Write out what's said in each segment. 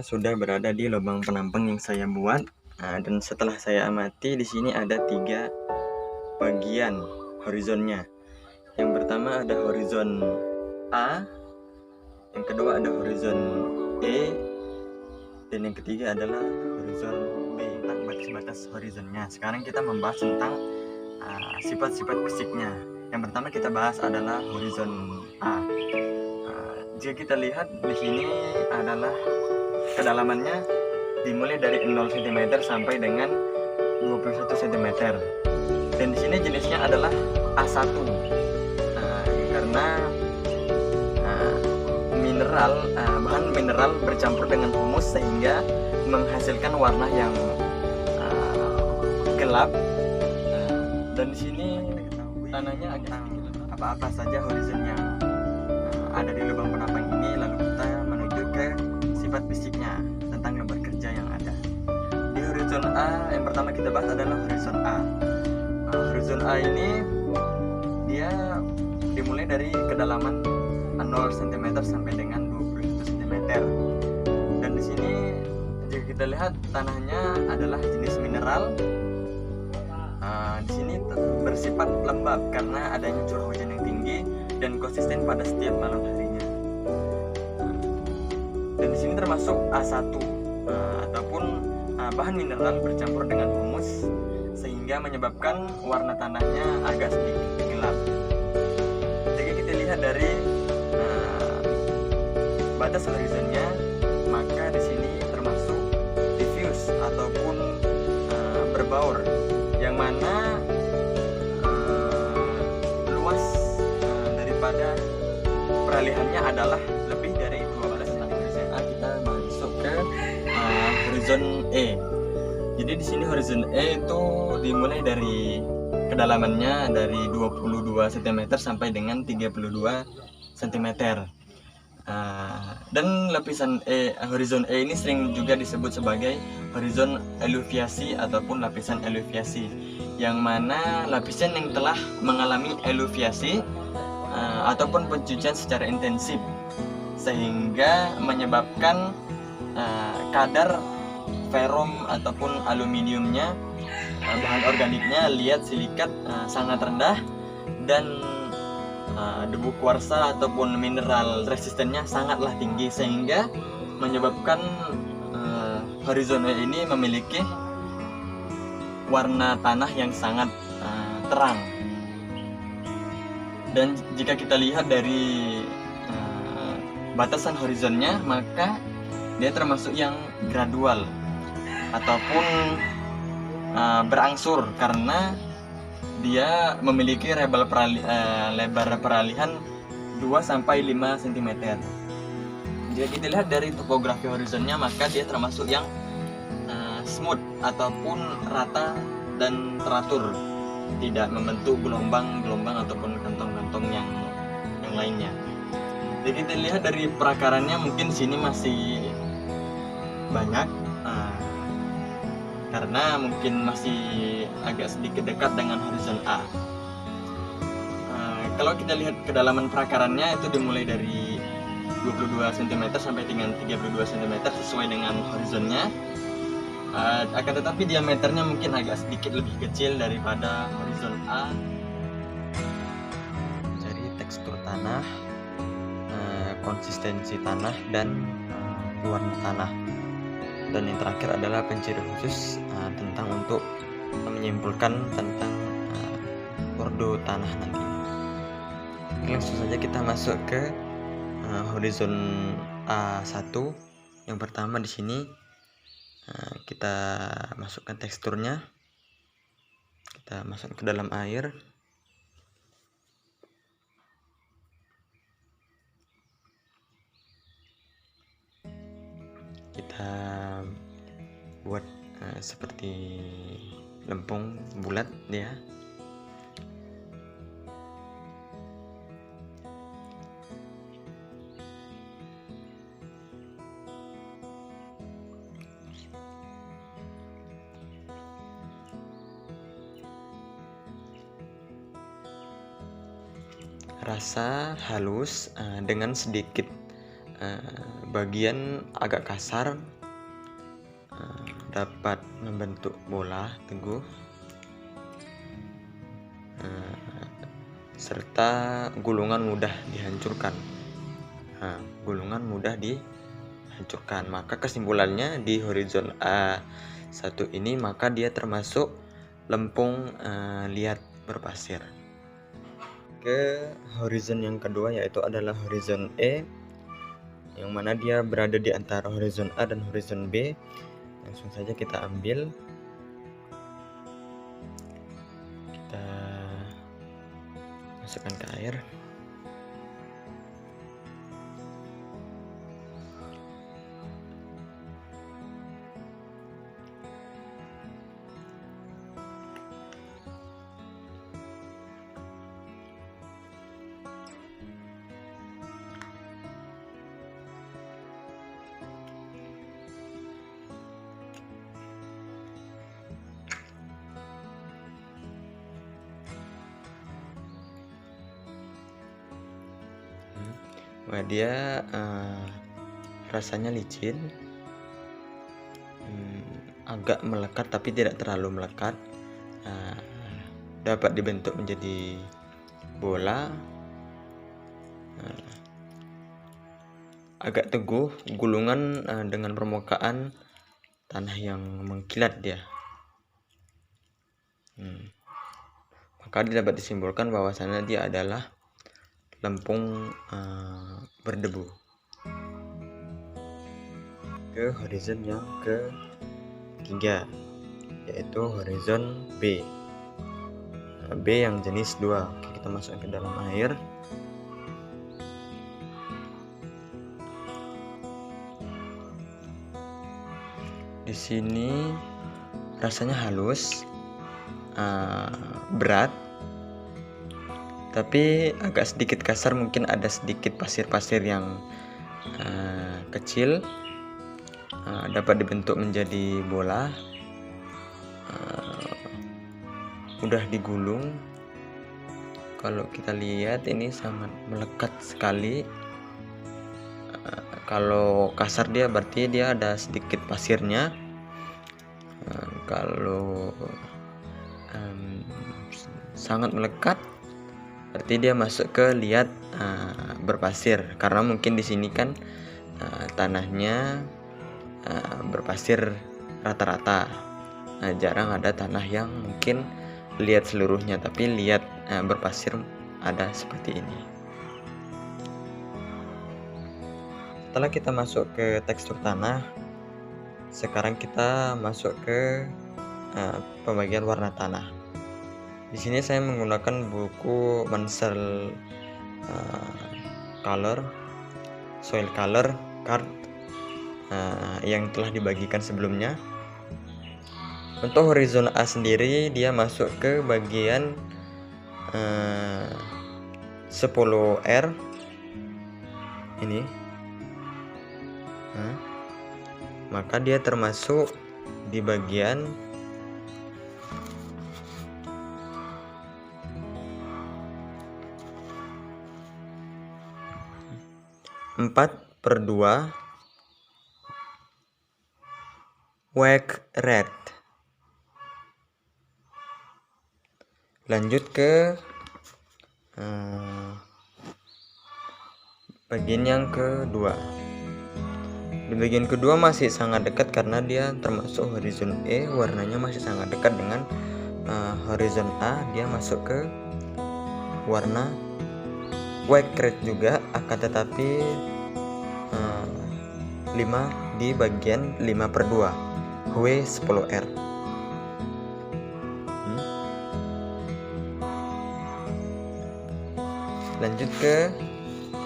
sudah berada di lubang penampang yang saya buat. Dan setelah saya amati, di sini ada 3 bagian horizonnya. Yang pertama ada horizon A, yang kedua ada horizon E, dan yang ketiga adalah horizon B. Tentang batas-batas horizonnya. Sekarang kita membahas tentang sifat-sifat fisiknya. Yang pertama kita bahas adalah horizon A. Jika kita lihat di sini adalah kedalamannya dimulai dari 0 cm sampai dengan 21 cm. Dan di sini jenisnya adalah A1. Karena bahan mineral bercampur dengan humus sehingga menghasilkan warna yang gelap. Dan di sini tanahnya agak apa-apa saja horizon yang ada di lubang penampang ini. Lalu kita menuju ke sifat fisiknya tentang lembar kerja yang ada. Di horizon A yang pertama kita bahas adalah horizon A. Horizon A ini dia dimulai dari kedalaman 0 cm sampai dengan 21 cm. Dan di sini jika kita lihat tanahnya adalah jenis mineral. Di sini bersifat lembab karena adanya curah hujan yang tinggi dan konsisten pada setiap malam harinya. Dan di sini termasuk A1 ataupun bahan mineral bercampur dengan humus sehingga menyebabkan warna tanahnya agak sedikit gelap. Jika kita lihat dari batas horizonnya, maka di sini termasuk diffuse ataupun berbaur, yang mana luas daripada peralihannya adalah lebih dari 12 cm. Kita masuk ke horizon E. Jadi di sini horizon E itu dimulai dari kedalamannya dari 22 cm sampai dengan 32 cm. Dan lapisan horizon E ini sering juga disebut sebagai horizon eluviasi ataupun lapisan eluviasi, yang mana lapisan yang telah mengalami eluviasi ataupun pencucian secara intensif sehingga menyebabkan kadar ferom ataupun aluminiumnya, bahan organiknya, liat, silikat sangat rendah, dan debu kuarsa ataupun mineral resistennya sangatlah tinggi sehingga menyebabkan horizon E ini memiliki warna tanah yang sangat terang. Dan jika kita lihat dari batasan horizonnya, maka dia termasuk yang gradual ataupun berangsur karena dia memiliki lebar peralihan 2-5 cm. Jika kita lihat dari topografi horizonnya, maka dia termasuk yang smooth ataupun rata dan teratur, tidak membentuk gelombang-gelombang ataupun kantong-kantong yang lainnya. Jadi kita lihat dari perakarannya, mungkin sini masih banyak karena mungkin masih agak sedikit dekat dengan horizon A. Kalau kita lihat kedalaman perakarannya itu dimulai dari 22 cm sampai dengan 32 cm sesuai dengan horizonnya. Akan tetapi diameternya mungkin agak sedikit lebih kecil daripada horizon A. Cari tekstur tanah, konsistensi tanah, dan warna tanah. Dan yang terakhir adalah penciri khusus tentang untuk menyimpulkan tentang bordo tanah nantinya. Langsung saja kita masuk ke horizon A1. Yang pertama di sini kita masukkan teksturnya, kita masuk ke dalam air. Kita buat seperti lempung bulat dia. Rasa halus dengan sedikit bagian agak kasar dapat membentuk bola teguh, serta gulungan mudah dihancurkan. Gulungan mudah dihancurkan. Maka kesimpulannya di horizon A1 ini maka dia termasuk lempung liat berpasir. Ke horizon yang kedua yaitu adalah horizon E, yang mana dia berada di antara horizon A dan horizon B. Langsung saja kita ambil, kita masukkan ke air. Wah, dia rasanya licin, agak melekat tapi tidak terlalu melekat, dapat dibentuk menjadi bola, agak teguh, gulungan dengan permukaan tanah yang mengkilat dia. Maka dapat disimpulkan bahwasannya dia adalah lempung berdebu. Ke horizon yang ketiga yaitu horizon B. B yang jenis 2. Oke, kita masukkan ke dalam air. Di sini rasanya halus, berat, tapi agak sedikit kasar, mungkin ada sedikit pasir-pasir yang kecil, dapat dibentuk menjadi bola, mudah digulung. Kalau kita lihat ini sangat melekat sekali. Kalau kasar dia berarti dia ada sedikit pasirnya. Kalau sangat melekat berarti dia masuk ke liat berpasir, karena mungkin di sini kan tanahnya berpasir rata-rata. Jarang ada tanah yang mungkin liat seluruhnya, tapi liat berpasir ada seperti ini. Setelah kita masuk ke tekstur tanah, sekarang kita masuk ke pembagian warna tanah. Di sini saya menggunakan buku Mansell Soil Color Card yang telah dibagikan sebelumnya. Untuk horizon A sendiri dia masuk ke bagian 10R ini. Maka dia termasuk di bagian 4/2 White Red. Lanjut ke bagian yang kedua. Di bagian kedua masih sangat dekat karena dia termasuk horizon E, warnanya masih sangat dekat dengan horizon A. Dia masuk ke warna white red juga, akan tetapi 5 di bagian 5/2 W10R. Lanjut ke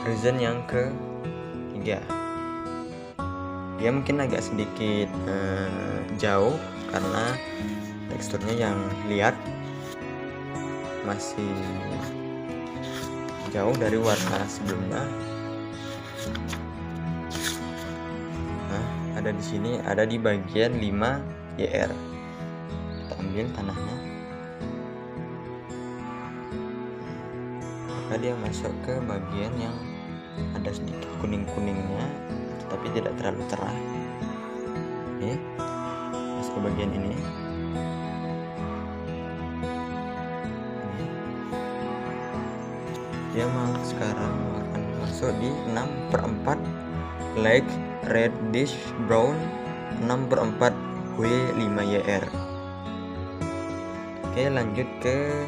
horizon yang ketiga. Dia mungkin agak sedikit jauh karena teksturnya yang liat, masih jauh dari warna sebelumnya. Ada di sini, ada di bagian 5YR. Kita ambil tanahnya. Maka dia masuk ke bagian yang ada sedikit kuning-kuningnya, tapi tidak terlalu cerah. Oke, bagian ini. Dia sekarang akan masuk di 6/4 light reddish brown 6/4 W5YR. Oke, lanjut ke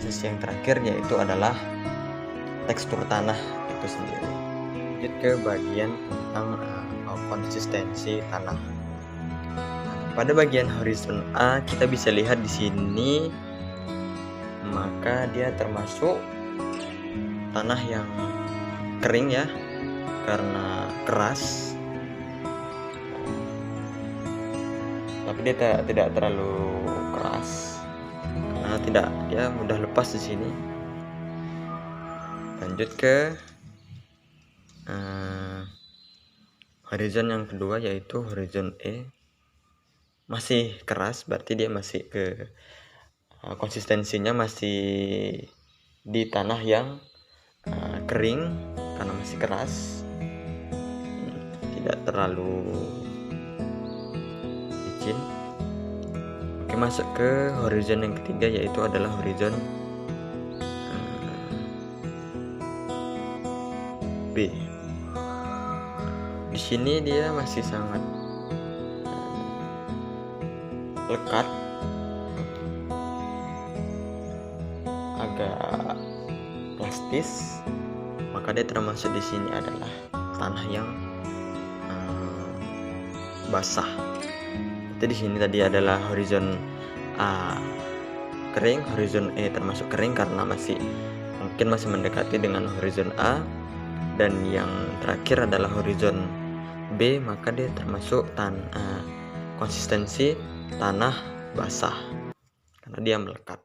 sesi yang terakhir, yaitu adalah tekstur tanah itu sendiri. Lanjut ke bagian tentang konsistensi tanah. Pada bagian horizon A kita bisa lihat di sini, maka dia termasuk tanah yang kering ya, karena keras, tapi dia tidak terlalu keras karena dia mudah lepas di sini. Lanjut ke horizon yang kedua, yaitu horizon E. Masih keras, berarti dia masih konsistensinya masih di tanah yang kering karena masih keras, tidak terlalu licin. Oke, masuk ke horizon yang ketiga, yaitu adalah horizon B. Di sini dia masih sangat lekat, agak plastis, maka dia termasuk di sini adalah tanah yang basah. Jadi di sini tadi adalah horizon A kering, horizon E termasuk kering karena mungkin masih mendekati dengan horizon A, dan yang terakhir adalah horizon B, maka dia termasuk konsistensi tanah basah karena dia melekat.